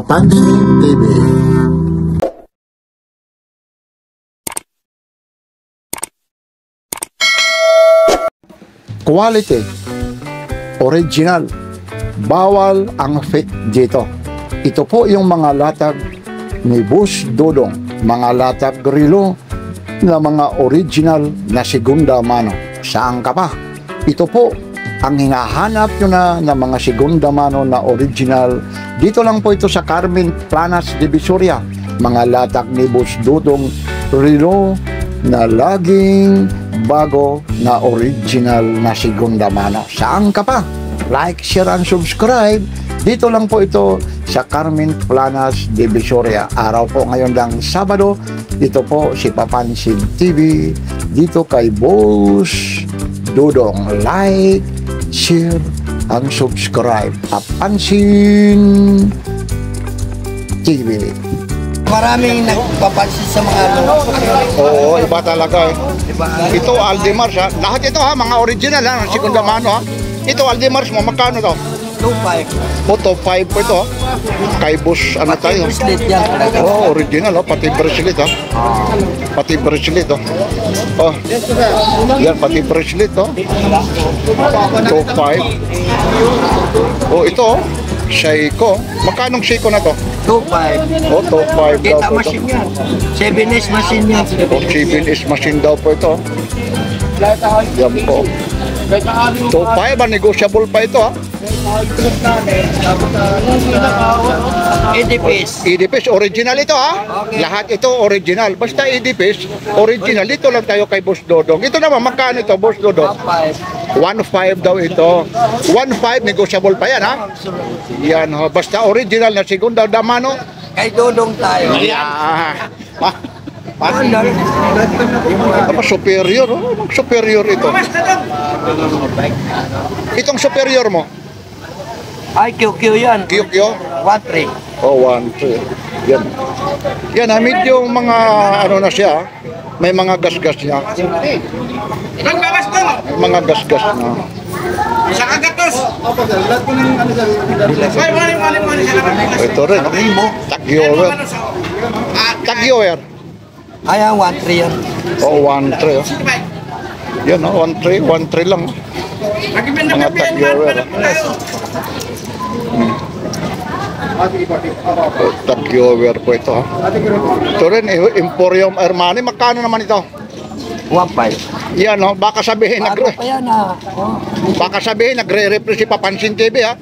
Papansin TV. Quality, original, bawal ang fake dito. Ito po yung mga latag ni Boss Dodong, mga latag relo na mga original na segunda mano. Saan ka pa? Ito po ang hinahanap nyo na mga segunda mano na original. Dito lang po ito sa Carmen Planas, Divisoria. Mga latag ni Boss Dodong relo na laging bago na original na segunda mano. Saan ka pa? Like, share, and subscribe. Dito lang po ito sa Carmen Planas, Divisoria. Araw po ngayon ng Sabado. Ito po si Papansin TV. Dito kay Boss Dodong. Like, share, and subscribe. Papansin TV. Maraming nagpapansin sa mga Oo, iba talaga eh. Ito Aldemars ha. Lahat ito ha, mga original ha, segunda mano ha. Ito Aldemars mo, magkano to? 2.5. O, top 5 po ito. Kay Boss, ano tayo? Bracelet yan talaga. Oo, original ha, pati bracelet ha. Pati bracelet ha. Oh, yan, pati bracelet ha. Top 5. Oh, ito oh. Seiko. Magkano Seiko na to? 2.5. Oh, top 5 daw Kita po ito. machine yan. 7S machine yan. Oh, 7S machine daw po ito. Yan po. Top 5 negotiable pa ito ha. EDPS. EDPS, original ito ha. Okay. Lahat ito original. Basta EDPS, original. Dito lang tayo kay Boss Dodong. Ito naman, magkano ito, Boss Dodong? 1.5. 1.5 daw ito. 1.5, negotiable pa yan ha. Yan ha. Basta original na segunda mano. Kay Dodong tayo. Yan. Ano? Superior. Oh, superior ito. Itong superior mo. Ay, QQ yan. Kiyokyo. 1.3. Oh, 1, 2. Yan. Yan ha, medyo mga ano na siya. May mga gas-gas niya. May mga gas-gas na. Isang agatos. Ito rin. Tagyower. Tagyower. Ayan, 1.3 yan. Oh, 1-3. Oh. Yan oh, 1-3. 1-3 lang. Mga tagyower. Tagyower po ito ha. Ito rin, Emporium Armani. Magkano naman ito? 1.5. Yan oh, baka sabihin Bago pa yan ha. Oh. baka sabihin nagre-repress si Papansin TV ha.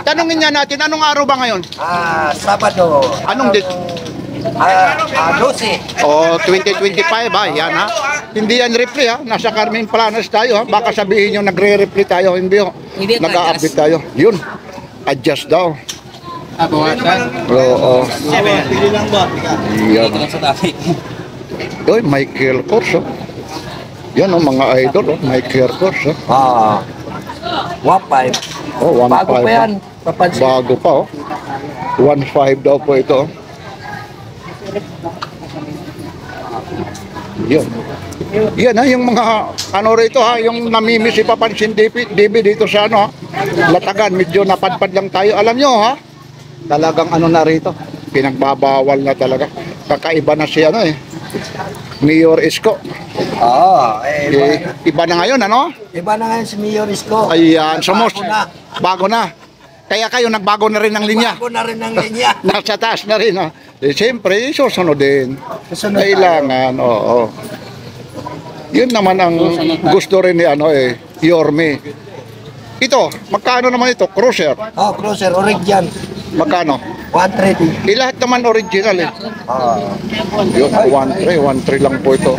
Tanungin niya natin, anong araw ba ngayon? Sabado. Anong date? 12. Oh, 2025 ha, yan ha. Hindi yan replay ha, nasa Carmen Planas tayo ha. Baka sabihin yung nagre-replay tayo, hindi ho. Nag-a-update tayo. Yun, adjust daw. Oo. Yan. Uy, Michael Kors oh. Yan oh, mga idol oh, Michael Kors oh. 1.5. Oh, 1.5. Bago pa yan. Papansin. Bago pa oh. 1.5 daw po ito oh. Yun. Yan ha, yung mga ano rito ha, yung namimiss si Papansin DB dito sa ano ha. Latagan, medyo napadpad lang tayo. Alam nyo ha, talagang ano na rito, pinagbabawal na talaga. Kakaiba na si ano eh, Mayor Isko. Iba na ngayon ano? Iba na ngayon si Mayor Isko. Ayan, sumos. Bago na. Bago na. Kaya kayo nagbago na rin ng linya. Bago na rin ang linya. Nasa taas na rin ha. Siyempre, susunod din. Susunod Kailangan, oo. Yun naman ang gusto rin ni ano eh, Yorme. Ito, magkano naman ito? Cruiser. Cruiser, original. Magkano? 130. Lahat naman original eh. Yun, 1.3 lang po ito.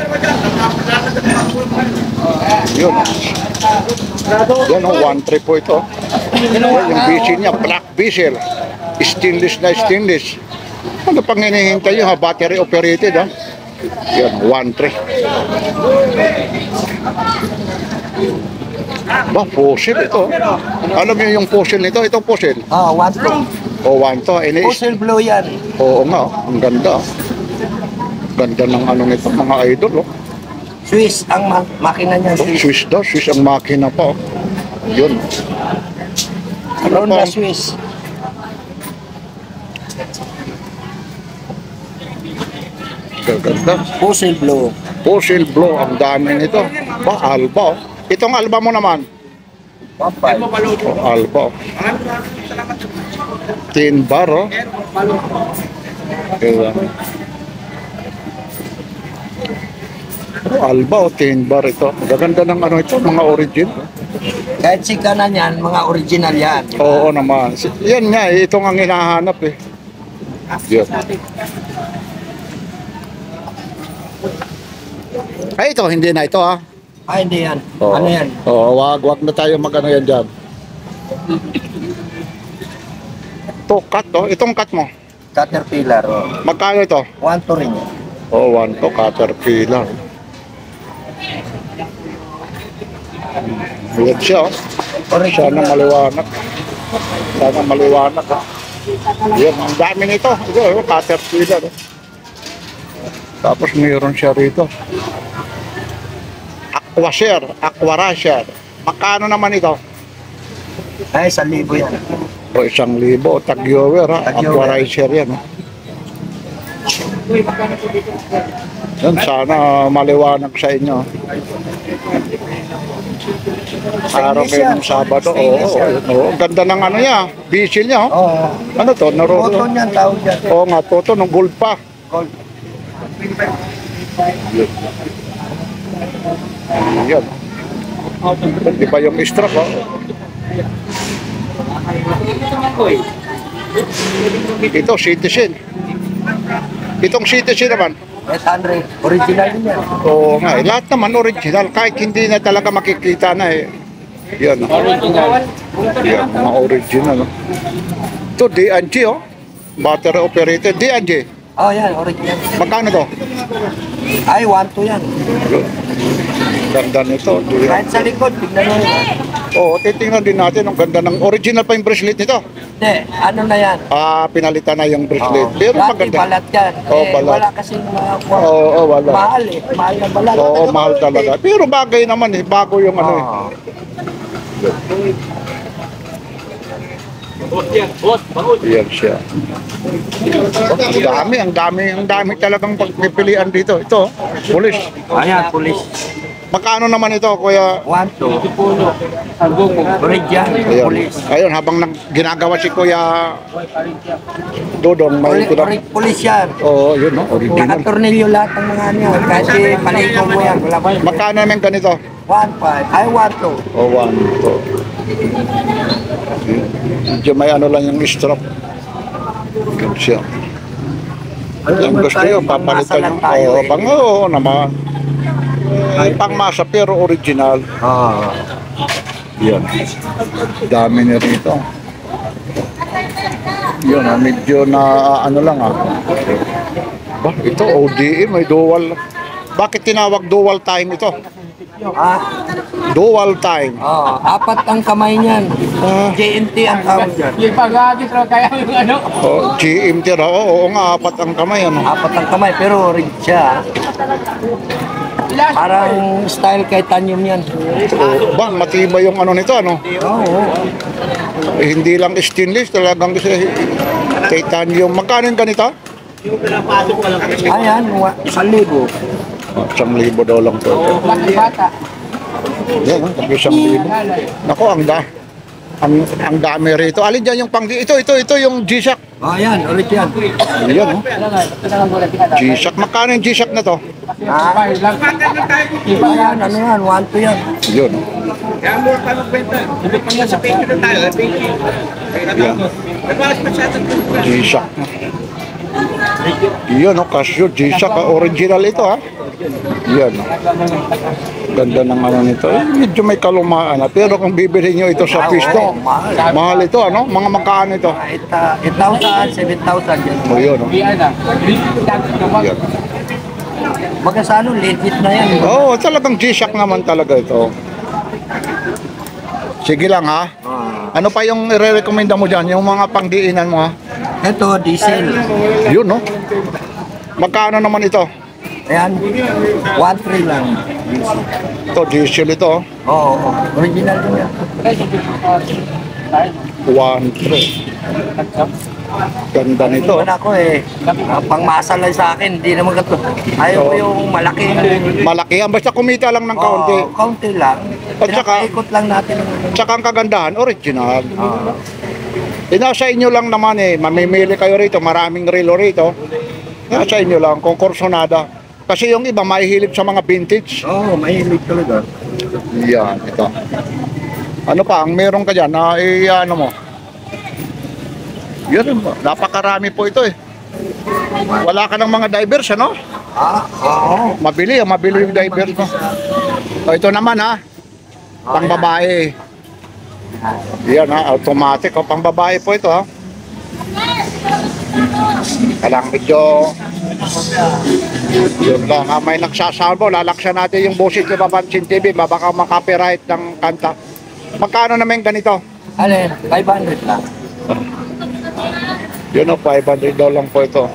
Yun. Yan, 1.3 po ito. Yung bezel niya, black bezel. Stainless na stainless. Ano pang hinihintay nyo ha? Battery operated ha? Yan, 1.3. Ba, fossil ito. Alam niyo yung fossil nito? Itong fossil. 1.2. O, 1 to. Fossil blue yan. Oo nga, ang ganda. Ganda ng ano nito, mga idol. Oh. Swiss ang makina niya. Oh, Swiss daw, Swiss ang makina pa. Oh. Yun. Ano Honda pa? Swiss. Ganda. Puzzle blue. Fossil Blue, ang dami nito. Ba, Alba. Oh. Itong Alba mo naman. 1.5. Oh, Alba. Oh. Tin bar, oh. Kaya. Oh, Alba, oh, tin bar ito. Gaganda ng ano ito, mga origin. Kahit sikanan yan, mga original yan. Oo naman. Yan nga, itong ang hinahanap eh. Yan. Ay, ito, hindi na ito ha. Ay, hindi yan. Oo. Ano yan? Oo, wag na tayo mag-ano yan dyan. Ito, cut to. Itong cut mo. Caterpillar. Oh. Magkano ito? 1 to rin yan. Oh, one to Caterpillar. Ayan siya, oh. Sana maliwanag. Sana maliwanag, ha. Yan, ang dami nito. Ito, oh, Caterpillar. Oh. Tapos mayroon siya rito. Aquarasher. Magkano naman ito? Ay, 1,000 yan. O 1,000. Tag-viewer, ha. Tag-viewer. Aquarasher yan, oh. Yan, sana maliwanag sa inyo. Araw kayo ng Sabado. Oo, oo. Ang ganda ng ano niya. Bisil niya. Oh. Oo. Ano to? Photo niyan, tawag yan. Oo nga, toto ng gold pa. Gold. Yan. Di ba yung strap? Oh? Ito, Citizen. Itong Citizen naman. 800. Original din yan. Oo nga, lahat naman original. Kahit hindi na talaga makikita na eh. Yan. Yan, mga original. Oh. Ito, D&G, oh. Battery operated. D&G. Oh, yan. Original. Magkano to? Ay, 1 to yan. Ganda nito. Kahit sa likod, tignan mo yun. Oo, titingnan din natin. Ang ganda ng original pa yung bracelet nito. Hindi, ano na yan? Pinalitan na yung bracelet. Oo. Pero Dati maganda. balat yan. Oo, balat. Wala kasing mga Oo, wala. mahal eh. Mahal na balat. Oo, mahal talaga. Pero bagay naman eh. Bago yung ano eh. Oo. Yan siya. Ang dami talagang pagpipilian dito. Ito, pulis. Ayan, pulis. Magkano naman ito, kuya? 1 to. Original. Ayun. Pulis. Ayun, habang ginagawa si Kuya Dodong, may Pulis yan. Oo, yun, no? Original. Nakatornilyo lahat ng mga ano yan. Kasi paligo mo yan. Wala pa. Magkano naman ganito? 1.5. Ay, 1 to. O, one, to. Medyo may ano lang yung strap. Ganun siya. Yung gusto nyo, papalitan nyo. Oo, oo naman. Pangmasa pero original. Oo. Yan. Dami na rito. Yun, medyo na ano lang Ba, ito ODE, may dual. Bakit tinawag dual time ito? Ah, Dual time. apat ang kamay niyan. JNT ang tawag dyan. Yung pag-agit raw kaya yung ano. Oh, GMT raw. Oo nga, apat ang kamay. Ano? Apat ang kamay, pero rig siya. Parang style kay Tanyum yan. Oh, ba, matibay yung ano nito, ano? Oo. Eh, hindi lang stainless, talagang titanium. Magkano yung ganito? Ayan, 1,000. 1,000 daw lang to. Bata. Yan, 1,000. Nako, ang dami rito. Alin dyan yung ito yung G-Shock. Ayan, original. Ayan, oh. G-Shock. Magkano yung G-Shock na to? Ayan, ano yan, 1 to yan. Yun. Kaya mo pa magbenta. Hindi pa nga sa page na tayo. Yan. G-Shock. Yun, oh, Casio G-Shock. Original ito, ha? Yan, oh. Ganda ng ano nito. Medyo may kalumaan, ha? Pero kung bibili nyo ito sa pisto, mahal ito, ano? Mga magkano ito? 8,000, 7,000 yan. O, yun, oh. Yan. Magkasano, legit na yan. Oo, talagang G-Shock naman talaga ito. Sige lang, ha? Ano pa yung i-recommenda mo dyan? Yung mga pangdiinan mo, ha? Ito, diesel. Yun, no? Magkano naman ito? Ayan, 1,300 lang. Ito, diesel ito, oh. Oo, original din yan. 1.3. Ganda nito. Iwan ako eh. Pangmasa lang sa akin, hindi naman gato. Ayaw ko yung malaki. Malaki yan. Basta kumita lang ng kaunti. Oo, kaunti lang. At saka- Ikot lang natin. Tsaka ang kagandahan, original. Nasa inyo lang naman eh. Mamimili kayo rito. Maraming relo rito. Nasa inyo lang. Kung kursonada. Kasi yung iba mahihilig sa mga vintage. Oo, mahilig talaga. Yan, ito. Ano pa, ang meron ka dyan na ano mo? Yan, napakarami po ito eh. Wala ka ng mga divers, ano? Oo. Mabili yung divers mo. O, ito naman ha, pang babae. Yan ha, automatic. O, pang babae po ito ha. Kalang medyo yun lang ha, may nagsasalbo. Lalaksan natin yung busit ni Papansin TV. Baka makapiright ng kanta. Magkano naman ganito? Alin, 500 lang. Yun o, $500 lang po ito.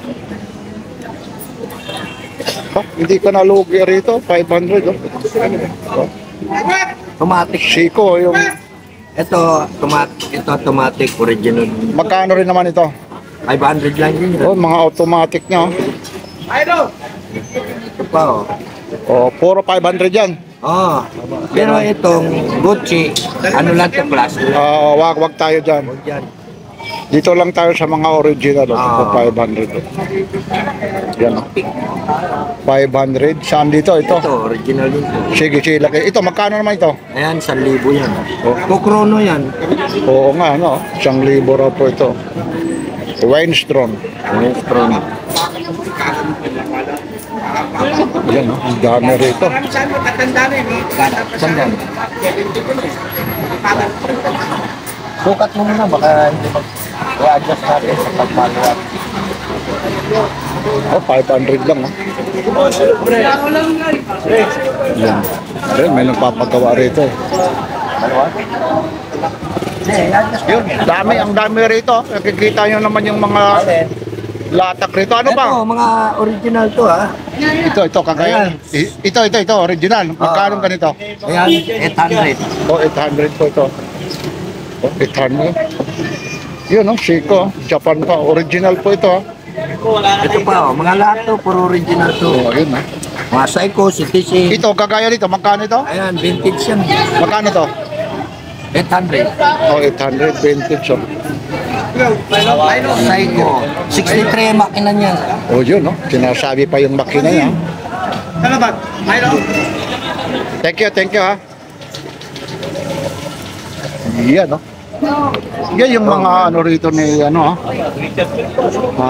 Ha, hindi ka nalugi rito, 500 oh. Automatic. Siko yung Ito, automatic original. magkano rin naman ito? 500 lang din. Oh, mga automatic niya. Ito pa oh. Oh, puro 500 yan. Oh. Pero itong Gucci, ano lang to plastic. Wag tayo dyan. Huwag yan. Dito lang tayo sa mga original. Oh, 500. Yan oh. 500. Saan dito? Ito. Ito, original din to. Sige, laki. Ito, magkano naman ito? Ayan, 1,000 yan. Kukrono yan. Oo nga, ano? 1,000 raw po ito. Winestron. Strong. Yan oh, ang dami rito. Saan mo tatanda na yun? Sandyan. Sukat mo muna, baka hindi i-adjust natin sa pagpagawa. Oh, 500 lang oh. Yan. Ayun, may nagpapagawa rito eh. Yun, ang dami rito. Nakikita nyo naman yung mga latak rito. Ano ba? Ito, mga original to ha. Ito, kagaya. Ito, original. Magkano ganito? Ayan, 800. Oh, 800 po ito. Oh, 800. Yun, no? Seiko. Japan pa. Original po ito. Ito pa oh, mga lahat to, puro original to. Oh, yun, ha? Mga Seiko, CTC. Ito, kagaya dito. Magkano ito? Ayan, vintage yan. Magkano to? 800. Oh, 800 vintage. Oh, Seiko, 63 ang makina niyan. oh yun, no? Sinasabi pa yung makina niya. Salamat. Mayroon. Thank you, ha? Yan, no? Yan yung mga ano rito ni ano ha.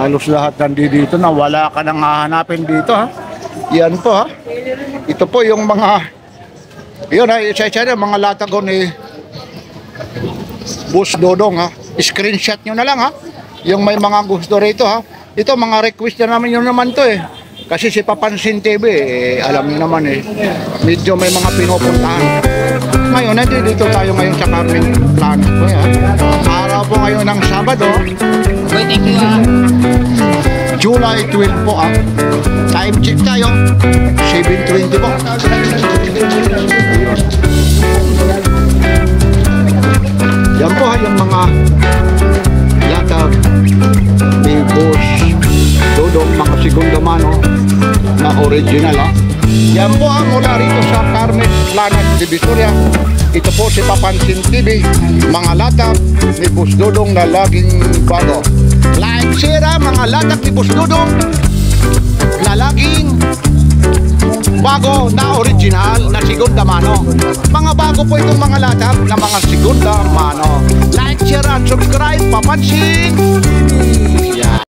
Halos lahat nandito na wala ka nang hahanapin dito ha. Yan po ha. Ito po yung mga yun ha, isa-isa na mga latago ni Boss Dodong ha. Screenshot nyo na lang ha. Yung may mga gusto rito ha. Ito mga request na naman yun naman to eh. Kasi si Papansin TV alam niyo naman eh. Medyo may mga pinupuntahan. Ngayon, nandito tayo ngayon sa Carmen Planet po ha. Araw po ngayon ng Sabado. Okay, thank you ha. July 12 po ah. Time check tayo. 7:20 po. Yan po ha, yung mga latag ni Boss Dodong, mga segunda mano na original ha. Yan po ang mula rito sa Carmen Planet Divisoria. Ito po si Papansin TV, mga latag ni Boss Dodong na laging bago. Like, share mga latag ni Boss Dodong na laging bago na original na segunda mano. Mga bago po itong mga latag na mga segunda mano. Like, share at subscribe, Papansin TV.